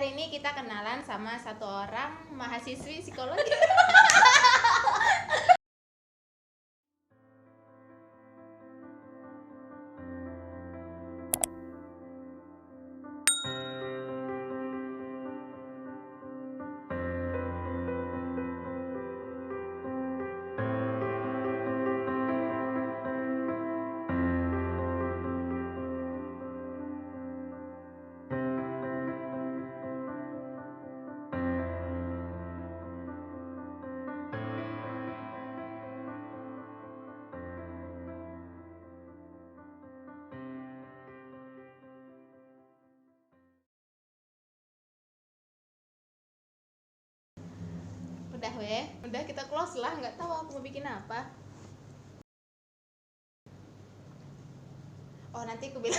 hari ini kita kenalan sama satu orang mahasiswi psikologi. Udah kita close lah, nggak tahu aku mau bikin apa. Oh nanti aku bilang.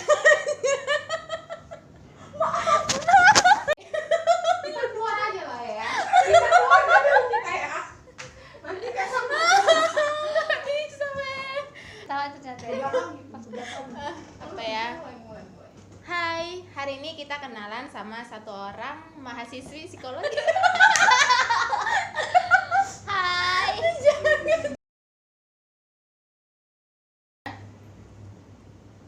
Kita keluar aja lah ya. Kita keluar aja kita ya. Nanti kan nggak bisa men. Salah ternyata. Apa ya? Hai, hari ini kita kenalan sama satu orang mahasiswi psikologi. Hai.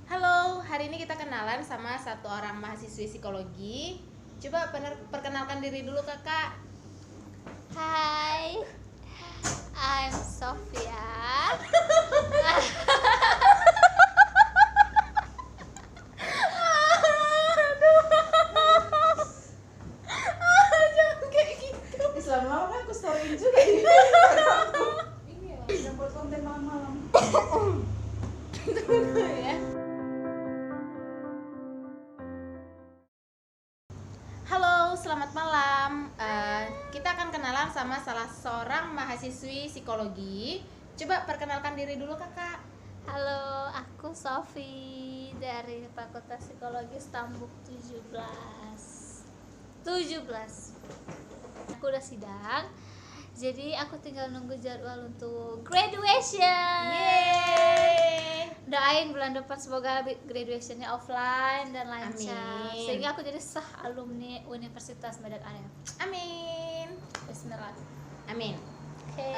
Halo, hari ini kita kenalan sama satu orang mahasiswi psikologi. Coba perkenalkan diri dulu kakak. Hai. I'm Sofia. Jangan kayak gitu. Selama kan aku storyin juga ini. Ini ya, yang buat konten malam-malam. Ya. Halo, selamat malam. Kita akan kenalan sama salah seorang mahasiswi psikologi. Coba perkenalkan diri dulu kakak. Halo, aku Sofi dari Fakultas Psikologi Stambuk 17. Aku udah sidang. Jadi aku tinggal nunggu jadwal untuk graduation. Yeay. Doain bulan depan semoga graduationnya offline dan lancar. Amin. Sehingga aku jadi sah alumni Universitas Medan Area. Amin. Bismillah. Amin. Oke.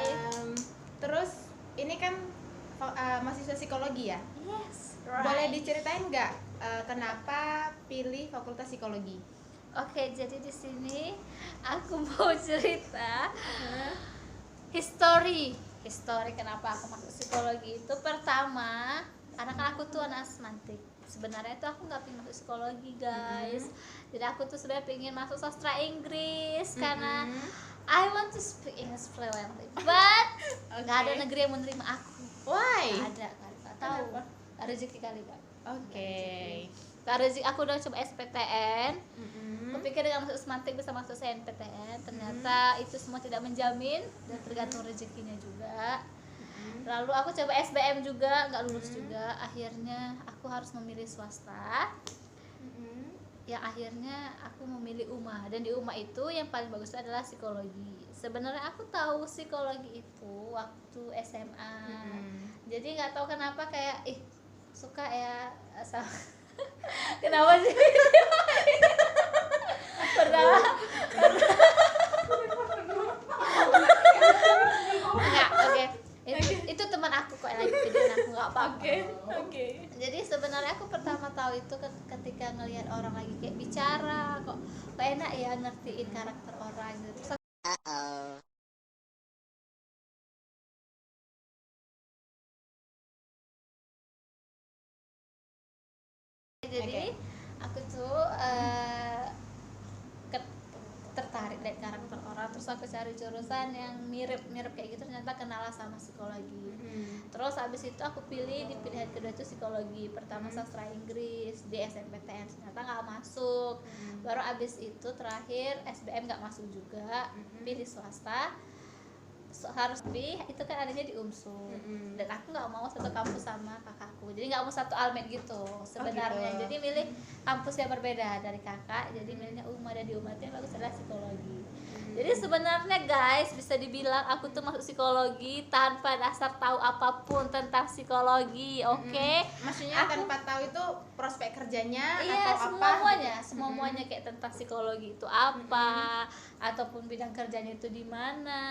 Terus ini kan mahasiswa psikologi ya. Yes. Boleh diceritain nggak kenapa pilih fakultas psikologi? Oke, jadi di sini aku mau cerita history kenapa aku masuk psikologi itu. Pertama, karena kan aku tuh anak asmantik. Sebenarnya tuh aku nggak pengen masuk psikologi guys. Jadi aku tuh sebenarnya pengen masuk sastra Inggris karena I want to speak English fluently. But nggak ada negeri yang menerima aku. Why? Nggak tahu. Nggak rezeki kali kan. Oke. Nggak rezeki. Aku udah coba SPTN. Aku pikir dengan masuk semantik bisa masuk SNPTN, ternyata itu semua tidak menjamin dan tergantung rezekinya juga. Lalu aku coba SBM juga, nggak lulus juga. Akhirnya aku harus memilih swasta. Ya akhirnya aku memilih UMA, dan di UMA itu yang paling bagus adalah psikologi. Sebenarnya aku tahu psikologi itu waktu SMA. Jadi nggak tahu kenapa kayak suka ya sama. Kenapa sih? Pertama enggak, oke. Itu teman aku kok lagi videoin aku, nggak apa-apa. Oke. Jadi sebenarnya aku pertama tahu itu ketika ngelihat orang lagi kayak bicara, kok enak ya ngertiin karakter orang gitu. Terus jadi aku tuh tertarik dari karakter orang, terus aku cari jurusan yang mirip kayak gitu, ternyata kenalan sama psikologi. Terus abis itu aku pilih di pilihan kedua itu psikologi. Pertama sastra Inggris di SNPTN, ternyata nggak masuk. Baru abis itu terakhir SBM nggak masuk juga, pilih swasta. Harus lebih itu kan adanya di UMSU, dan aku nggak mau satu kampus sama kakakku, jadi nggak mau satu almet gitu sebenarnya. Jadi milih kampus yang berbeda dari kakak, jadi milihnya UMA, dan di UMA itu yang bagus adalah psikologi. Jadi sebenarnya guys, bisa dibilang aku tuh masuk psikologi tanpa dasar tahu apapun tentang psikologi, oke? Maksudnya Aku- tanpa tahu itu prospek kerjanya Iya, atau apa? semuanya kayak tentang psikologi itu apa, ataupun bidang kerjanya itu di mana.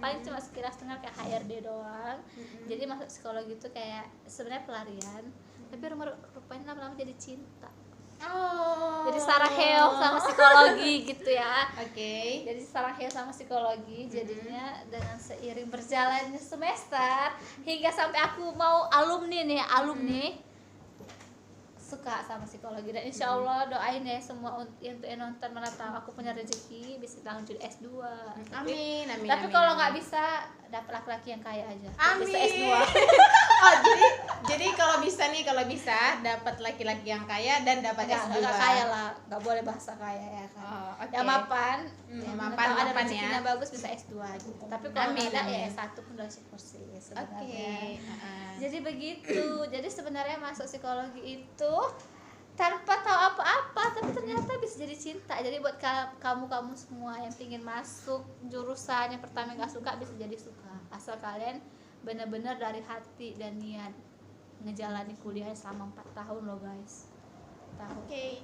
Paling cuma sekilas dengar kayak HRD doang. Jadi masuk psikologi itu kayak sebenarnya pelarian, tapi rupanya lama-lama jadi cinta. Oh. Jadi saraheo sama psikologi gitu ya. Oke. Jadi saraheo sama psikologi jadinya dengan seiring berjalannya semester hingga sampai aku mau alumni suka sama psikologi, dan insya Allah doain ya semua yang nonton mana tahu aku punya rezeki bisa lanjut S2. Amin, amin. Tapi amin, kalau amin. nggak bisa dapat laki-laki yang kaya aja. Amin. Bisa S2. Oh, jadi kalau bisa dapat laki-laki yang kaya dan dapat S2. Nggak kaya lah, nggak boleh bahasa kaya ya kan. Oh, oke. Yang mapan, yang mana mapan, tahu ada mapan rezekinya ya. bagus bisa S2 gitu. Tapi kalau Amin, nggak ada amin. ya S1 pun udah syukur sih Oke. sebenarnya. Jadi begitu. Jadi sebenarnya masuk psikologi itu tanpa tahu apa-apa, tapi ternyata bisa jadi cinta. Jadi buat kamu semua yang ingin masuk jurusan yang pertama nggak suka bisa jadi suka, asal kalian benar-benar dari hati dan niat ngejalani kuliah selama 4 tahun loh guys. Oke.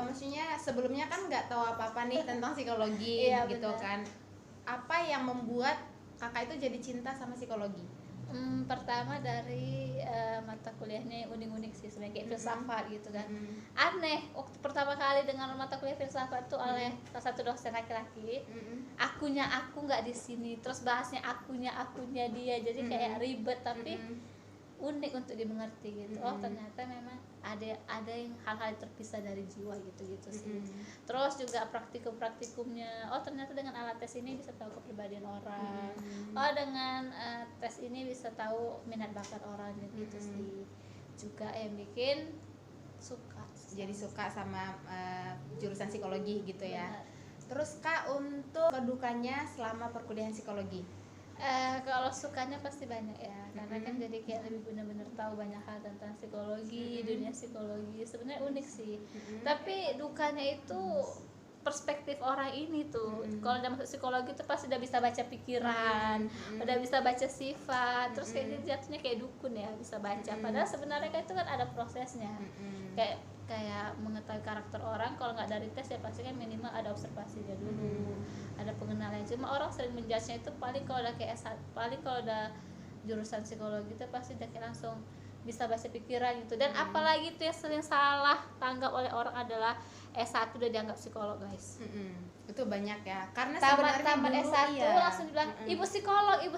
Maksudnya sebelumnya kan nggak tahu apa-apa nih tentang psikologi Iya, gitu benar. kan. Apa yang membuat kakak itu jadi cinta sama psikologi? Pertama dari mata kuliahnya yang unik-unik sih sebenarnya, kayak filsafat gitu kan. Aneh waktu pertama kali dengan mata kuliah filsafat tuh oleh salah satu dosen laki-laki, akunya aku nggak di sini, terus bahasnya akunya dia, jadi kayak ribet tapi unik untuk dimengerti gitu. Oh ternyata memang ada yang hal-hal terpisah dari jiwa gitu sih. Terus juga praktikumnya, oh ternyata dengan alat tes ini bisa tahu kepribadian orang. Oh dengan tes ini bisa tahu minat bakat orang gitu sih. Juga yang bikin suka. Jadi suka sama jurusan psikologi gitu ya. Benar. Terus Kak, untuk kedukanya selama perkuliahan psikologi? Kalau sukanya pasti banyak ya, karena kan jadi kayak lebih benar-benar tahu banyak hal tentang psikologi, dunia psikologi sebenarnya unik sih. Tapi dukanya itu perspektif orang ini tuh. Kalau udah masuk psikologi tuh pasti udah bisa baca pikiran, udah bisa baca sifat, terus kayak jatuhnya kayak dukun ya, bisa baca. Padahal sebenarnya kan itu kan ada prosesnya. Kayak mengetahui karakter orang, kalau nggak dari tes ya pasti kan minimal ada observasinya dulu, ada pengenalan. Cuma orang sering menjudge-nya itu paling kalau udah kayak paling kalau udah jurusan psikologi itu pasti udah kayak langsung bisa baca pikiran gitu. Dan apalagi tuh yang sering salah tanggap oleh orang adalah S1 udah dianggap psikolog guys. Itu banyak ya, karena Tamat sebenarnya dulu, S1 iya. langsung dibilang ibu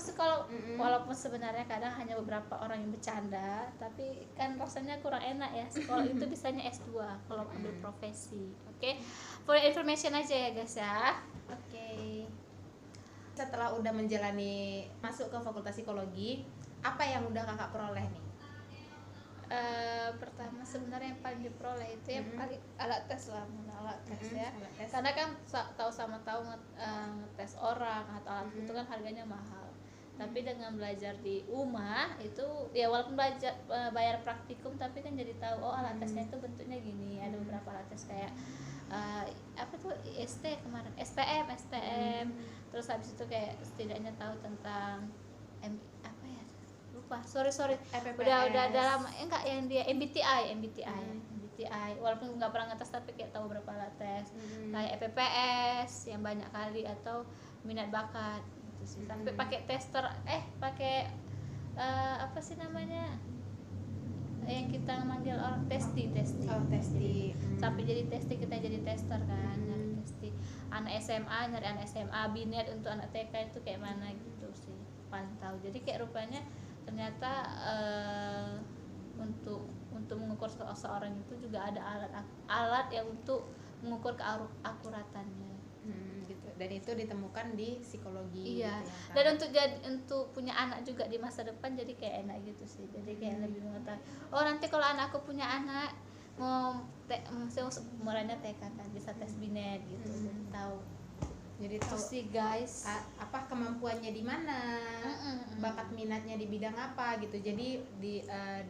psikolog. Walaupun sebenarnya kadang hanya beberapa orang yang bercanda, tapi kan rasanya kurang enak ya. Psikolog itu bisanya S2 kalau ambil profesi. Oke. For information aja ya guys ya. Oke. Setelah udah menjalani masuk ke fakultas psikologi, apa yang udah kakak peroleh nih? Pertama sebenarnya yang paling diperoleh itu yang paling alat tes lah, alat tes ya. Alat tes. Karena kan tahu ngetes orang atau alat itu kan harganya mahal. Tapi dengan belajar di UMA itu ya walaupun belajar bayar praktikum, tapi kan jadi tahu oh alat tesnya itu bentuknya gini. Ada beberapa alat tes kayak apa tuh IST kemarin, STM. Terus habis itu kayak setidaknya tahu tentang apa ya? Lupa. Sorry. FPPS. Udah lama enggak yang dia MBTI. Walaupun nggak pernah ngetes tapi kayak tahu berapa alat tes. Kayak EPPS yang banyak kali atau minat bakat gitu sih. Sampai pakai tester pakai apa sih namanya? Yang kita manggil orang testi. Oh, testi. Sampai jadi testi, kita jadi tester kan, nyari testi anak SMA, binet untuk anak TK itu kayak mana gitu sih paling tahu. Jadi kayak rupanya ternyata untuk mengukur seorang itu juga ada alat yang untuk mengukur keakuratannya. Gitu. Dan itu ditemukan di psikologi. Iya. Gitu ya, Dan untuk punya anak juga di masa depan jadi kayak enak gitu sih. Jadi kayak lebih mengetahui. Oh nanti kalau anakku punya anak mau umurnya TK kan bisa tes binet gitu. Jadi tahu. Jadi Itu tahu sih guys. apa kemampuannya di mana, bakat minatnya di bidang apa gitu. Jadi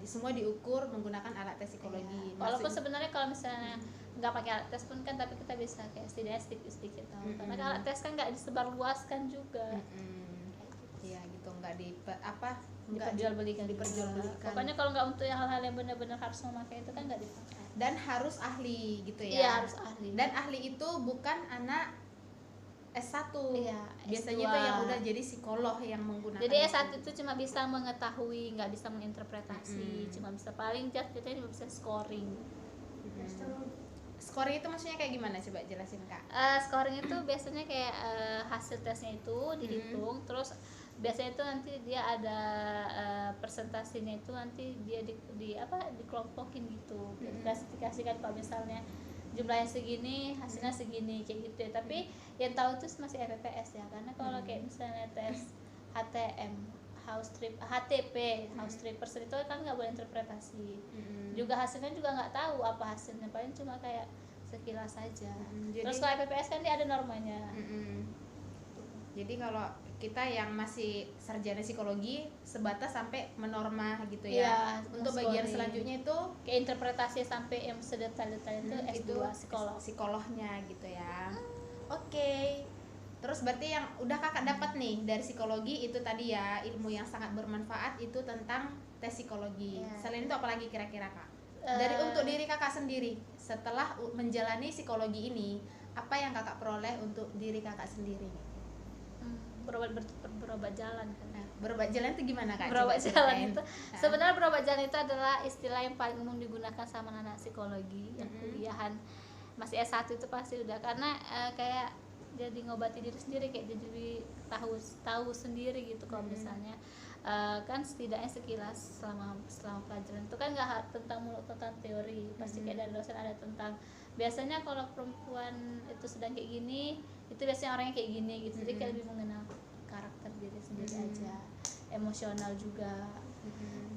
semua diukur menggunakan alat tes psikologi. Walaupun sebenarnya kalau misalnya nggak pakai alat tes pun kan, tapi kita bisa kayak setidaknya sedikit tahu. Karena Mm-mm. kan alat tes kan nggak disebarluaskan juga. Iya gitu, nggak nggak Diperjualbelikan. diperjualbelikan. Pokoknya kalau nggak untuk yang hal-hal yang benar-benar harus memakai itu kan nggak dipakai. Dan harus ahli gitu ya. Iya, harus ahli. Dan ahli itu bukan anak S1. Iya, Biasanya S2. itu yang udah jadi psikolog yang menggunakan. Jadi S1 itu cuma bisa mengetahui, nggak bisa menginterpretasi, cuma bisa paling jatuhnya cuma bisa scoring. Scoring itu maksudnya kayak gimana, coba jelasin Kak. Scoring itu biasanya kayak hasil tesnya itu dihitung, terus biasanya itu nanti dia ada presentasinya itu nanti dia dikelompokin gitu, diklasifikasikan kalau misalnya jumlahnya segini, hasilnya segini kayak gitu ya. Tapi yang tahu itu masih FPPS ya, karena kalau kayak misalnya tes HTM, HTP, house trippers itu kan nggak boleh interpretasi. Juga hasilnya juga nggak tahu apa hasilnya, paling cuma kayak sekilas saja. Terus kalau FPPS kan dia ada normanya. Jadi kalau kita yang masih sarjana psikologi sebatas sampai menorma gitu ya. Iya, Untuk bagian scoring. selanjutnya itu Kayak interpretasi sampai yang sedetail-detail itu S2 psikolog. psikolognya gitu ya. Oke. Terus berarti yang udah Kakak dapat nih dari psikologi itu tadi ya, ilmu yang sangat bermanfaat itu tentang tes psikologi. Iya. Selain itu apa lagi kira-kira Kak? Dari untuk diri Kakak sendiri setelah menjalani psikologi ini, apa yang Kakak peroleh untuk diri Kakak sendiri? Berobat jalan kan. Nah, berobat jalan itu gimana Kak? Berobat Coba jalan ceritain. itu sebenarnya berobat jalan itu adalah istilah yang paling umum digunakan sama anak psikologi yang kuliahan masih S1 itu pasti udah, karena kayak jadi ngobati diri sendiri, kayak jadi tahu sendiri gitu. Kalau misalnya kan setidaknya sekilas selama pelajaran itu kan nggak tentang tentang teori, pasti kayak dari dosen ada tentang biasanya kalau perempuan itu sedang kayak gini itu biasanya orangnya kayak gini gitu. Jadi kayak lebih mengenal karakter diri sendiri aja, emosional juga,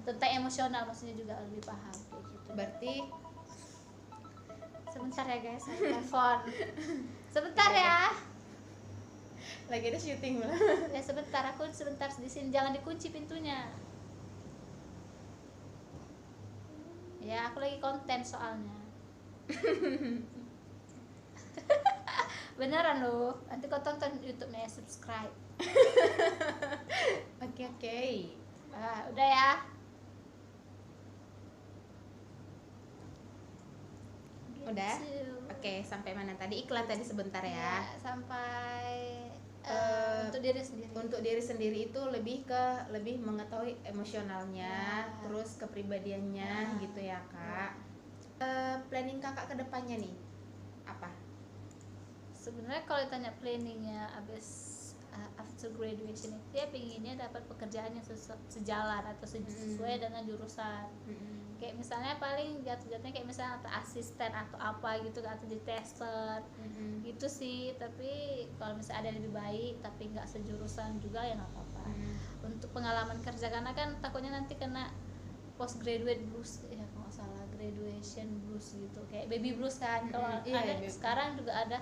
tentang emosional maksudnya juga lebih paham kayak gitu. Berarti Sebentar ya guys, saya telepon. Sebentar ya. lagi ada syuting malah. Ya sebentar, aku sebentar di sini, jangan dikunci pintunya. Ya, aku lagi konten soalnya. Beneran loh. Nanti kau tonton YouTube-nya, subscribe. Oke. Udah ya. Udah? Gitu. Oke, sampai mana tadi? Iklan tadi sebentar ya. Sampai Eh, untuk diri sendiri. Untuk diri sendiri itu lebih mengetahui emosionalnya, terus kepribadiannya gitu ya Kak. Planning Kakak ke depannya nih apa? Sebenarnya kalau ditanya planningnya after graduation itu ya pinginnya dapat pekerjaan yang sejalan atau sesuai dengan jurusan. Kayak misalnya paling jatuhnya kayak misalnya atau asisten atau apa gitu, atau di tester gitu sih. Tapi kalau misalnya ada lebih baik tapi nggak sejurusan juga ya nggak apa-apa. Untuk pengalaman kerja, karena kan takutnya nanti kena postgraduate blues ya, kalau nggak salah graduation blues gitu, kayak baby blues kan. Kalau Iya, ada baby. sekarang juga ada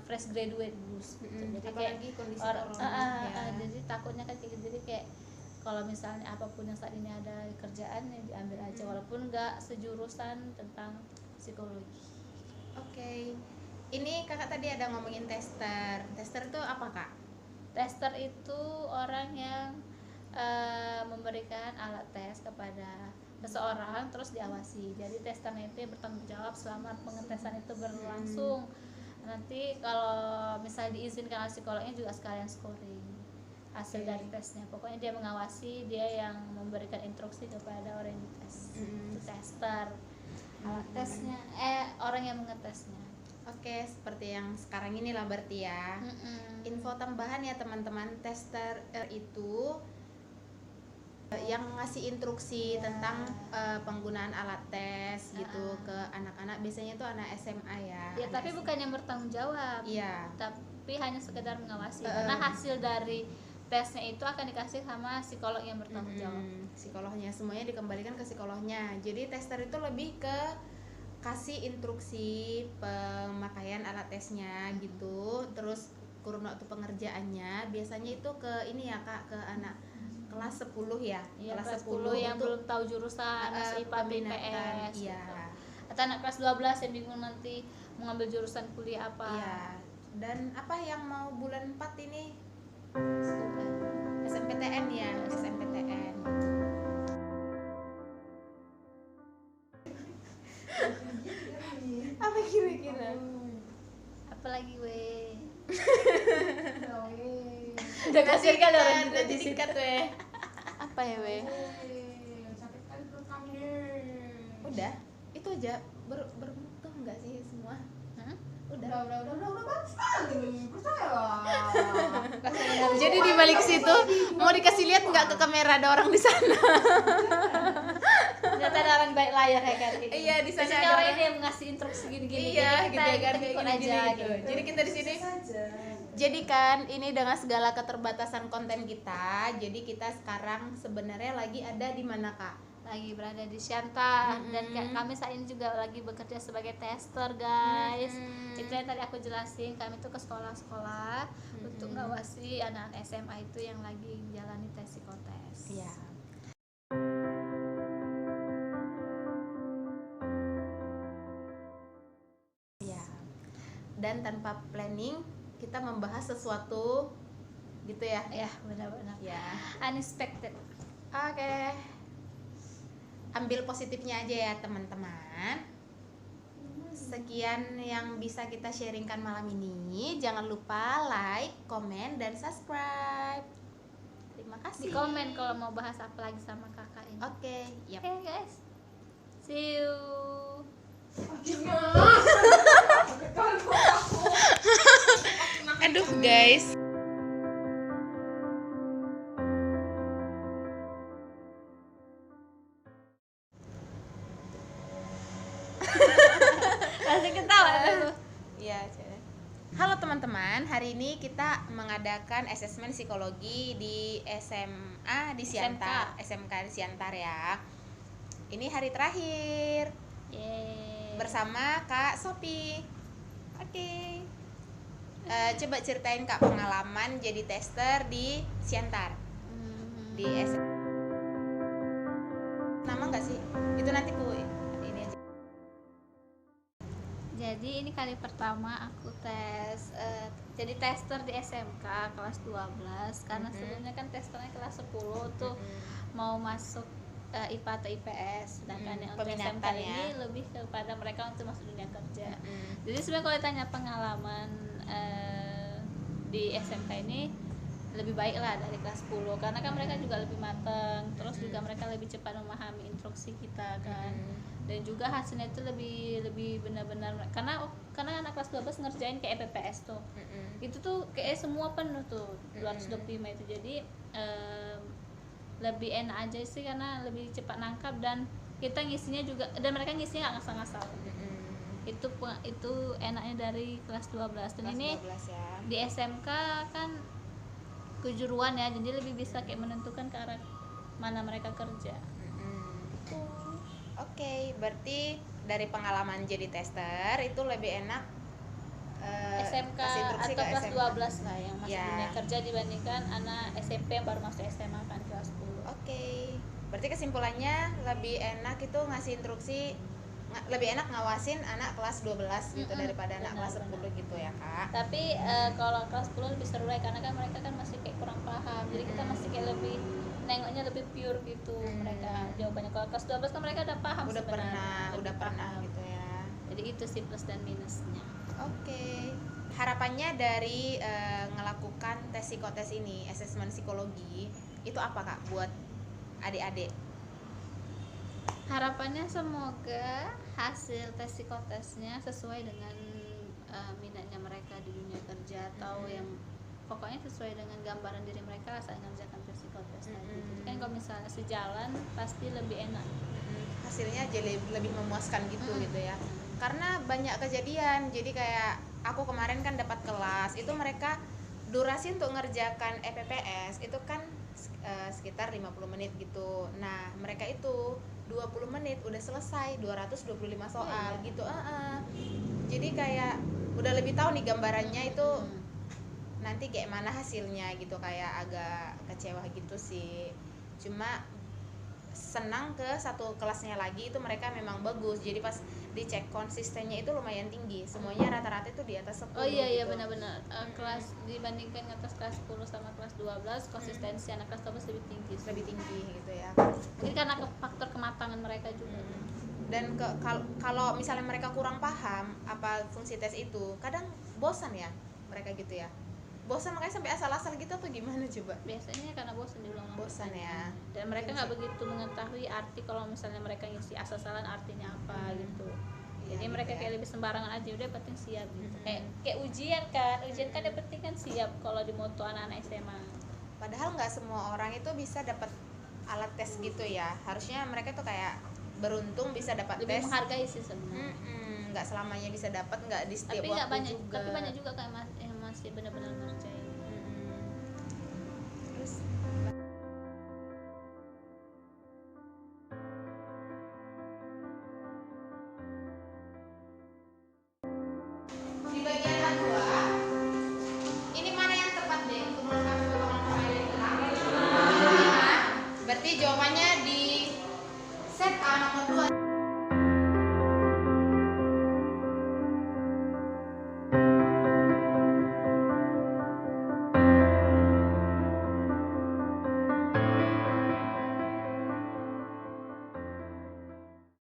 fresh graduate blues gitu. Jadi kayak Apalagi kondisi corona ya. jadi takutnya kan kayak gitu. Jadi kayak kalau misalnya apapun yang saat ini ada kerjaan ya diambil aja, walaupun nggak sejurusan tentang psikologi. Oke. Ini Kakak tadi ada ngomongin tester. Tester itu apa Kak? Tester itu orang yang memberikan alat tes kepada seseorang terus diawasi. Jadi testernya itu yang bertanggung jawab selama pengetesan itu berlangsung. Nanti kalau misalnya diizinkan oleh psikolognya juga sekalian scoring hasil dari tesnya. Pokoknya dia mengawasi, dia yang memberikan instruksi kepada orang yang dites. Itu tester. Alat tesnya orang yang mengetesnya. Oke, seperti yang sekarang ini lah berarti ya. Info tambahan ya teman-teman, tester itu yang ngasih instruksi tentang penggunaan alat tes gitu ke anak-anak, biasanya itu anak SMA ya. Ya, anak tapi SMA. bukan yang bertanggung jawab. Iya. Tapi hanya sekedar mengawasi. Karena hasil dari tesnya itu akan dikasih sama psikolog yang bertanggung jawab. Psikolognya, semuanya dikembalikan ke psikolognya. Jadi tester itu lebih ke kasih instruksi pemakaian alat tesnya gitu, terus kurun waktu pengerjaannya biasanya itu ke ini ya Kak, ke anak kelas 10 ya, Kelas 10 yang belum tahu jurusan, masih IPA peminatan. IPS Iya. gitu. atau anak kelas 12 yang bingung nanti mau ngambil jurusan kuliah apa. Iya. Dan apa yang mau bulan 4 ini? SMPTN ya, SMPTN. Apa kira-kira? Apalagi weh. Udah kasih kan orang udah disingkat weh. Apa ya weh? Sakit kali perut kami nih. Udah, itu aja bermutu enggak sih semua? Hah? Udah. Udah bagus sekali. Percayalah. Jadi di balik situ mau dikasih lihat nggak ke kamera ada orang di sana? Ternyata ada orang baik layar ya kan. Iya, di sana Biasanya ada orang orang. ini yang ngasih instruksi gini-gini. Iya, Jadi gitu ya kan, kita kayak ikut gini-gini aja gitu. gitu. Jadi kita di sini. Saja. Jadi kan ini dengan segala keterbatasan konten kita, jadi kita sekarang sebenarnya lagi ada di mana Kak? Lagi berada di Siantar dan kami saat ini juga lagi bekerja sebagai tester guys. Itu yang tadi aku jelasin, kami tuh ke sekolah-sekolah untuk ngawasi anak-anak SMA itu yang lagi menjalani tes psikotes. Iya. Iya. Dan tanpa planning kita membahas sesuatu gitu ya. Ya benar-benar. Ya. Unexpected. Oke. Ambil positifnya aja ya teman-teman. Sekian yang bisa kita sharingkan malam ini. Jangan lupa like, komen, dan subscribe. Terima Di kasih. komen kalau mau bahas apa lagi sama kakak ini. Oke, yap. Oke guys. See you. Akhirnya. Kalau aku. Aduh guys. Langsung ketawa tuh. Iya, halo teman-teman, hari ini kita mengadakan asesmen psikologi di SMA di Siantar, SMK di Siantar ya. Ini hari terakhir Yeay. bersama Kak Sopi. Oke. Coba ceritain Kak pengalaman jadi tester di Siantar. Di nama nggak sih? Itu nanti ku ini aja. Jadi ini kali pertama aku tes jadi tester di SMK kelas 12 karena sebelumnya kan testernya kelas 10 tuh mau masuk IPA atau IPS, sedangkan yang untuk SMK Peminatan ya. ini lebih kepada mereka untuk masuk dunia kerja. Jadi sebenarnya kalau ditanya pengalaman di SMK ini lebih baik lah dari kelas 10 karena kan mereka juga lebih matang, terus juga mereka lebih cepat memahami instruksi kita kan. Dan juga hasilnya itu lebih benar-benar karena anak kelas 12 ngerjain kayak PPS tuh. Itu tuh kayak semua penuh tuh 225 itu. Jadi lebih enak aja sih karena lebih cepat nangkap dan kita ngisinya juga dan mereka ngisinya nggak ngasal-ngasal. Itu enaknya dari kelas 12 dan Kelas ini 12 ya. di SMK kan kejuruan ya, jadi lebih bisa kayak menentukan ke arah mana mereka kerja. Oke, berarti dari pengalaman jadi tester itu lebih enak SMK kasih instruksi atau ke kelas SMK. 12 lah yang masuk Ya. dunia kerja dibandingkan anak SMP yang baru masuk SMA kan kelas 10. Oke, berarti kesimpulannya lebih enak itu ngasih instruksi, lebih enak ngawasin anak kelas 12 gitu daripada anak kelas 10 gitu ya Kak. Tapi kalau kelas 10 lebih seru ya karena kan mereka kan masih kayak kurang paham, jadi kita masih kayak lebih nengoknya lebih pure gitu mereka jawabannya. Kalau kelas 12 kan mereka udah paham Udah sebenarnya, lebih pernah paham. gitu ya. Jadi itu sih plus dan minusnya. Oke. Harapannya dari ngelakukan tes psikotes ini, asesmen psikologi, itu apa Kak buat adik-adik? Harapannya semoga hasil tes psikotesnya sesuai dengan minatnya mereka di dunia kerja atau yang pokoknya sesuai dengan gambaran diri mereka saat mengerjakan tes psikotes tadi. Jadi kan kalau misalnya sejalan pasti lebih enak. Hasilnya jadi lebih memuaskan gitu gitu ya. Karena banyak kejadian, jadi kayak aku kemarin kan dapat kelas itu mereka durasi untuk ngerjakan EPPS itu kan sekitar 50 menit gitu. Nah mereka itu 20 menit udah selesai 225 soal gitu. Jadi kayak udah lebih tahu nih gambarannya itu nanti kayak mana hasilnya gitu, kayak agak kecewa gitu sih. Cuma senang ke satu kelasnya lagi itu mereka memang bagus, jadi pas dicek konsistennya itu lumayan tinggi, semuanya rata-rata itu di atas 10 Oh iya gitu. benar-benar. Kelas dibandingkan atas kelas 10 sama kelas 12 konsistensi anak kelas 12 lebih tinggi. Lebih tinggi gitu ya. Mungkin karena faktor kematangan mereka juga. Dan kalau misalnya mereka kurang paham apa fungsi tes itu, kadang bosan ya mereka gitu ya, bosan makanya sampai asal-asal gitu atau gimana coba? Biasanya karena bosan diulang-ulang. Bosan ya. Dan mereka nggak begitu mengetahui arti kalau misalnya mereka ngisi asal-asalan artinya apa gitu. Jadi Iya, mereka gitu ya. kayak lebih sembarangan aja, udah penting siap gitu. Kayak ujian kan yang penting kan siap kalau di moto anak-anak SMA. Padahal nggak semua orang itu bisa dapat alat tes gitu ya, harusnya mereka tuh kayak beruntung bisa dapat Lebih tes. menghargai sih sebenarnya. Nggak selamanya bisa dapat, nggak di setiap Tapi nggak waktu banyak, juga. tapi banyak juga kayak yang masih benar-benar ngerjain. Terus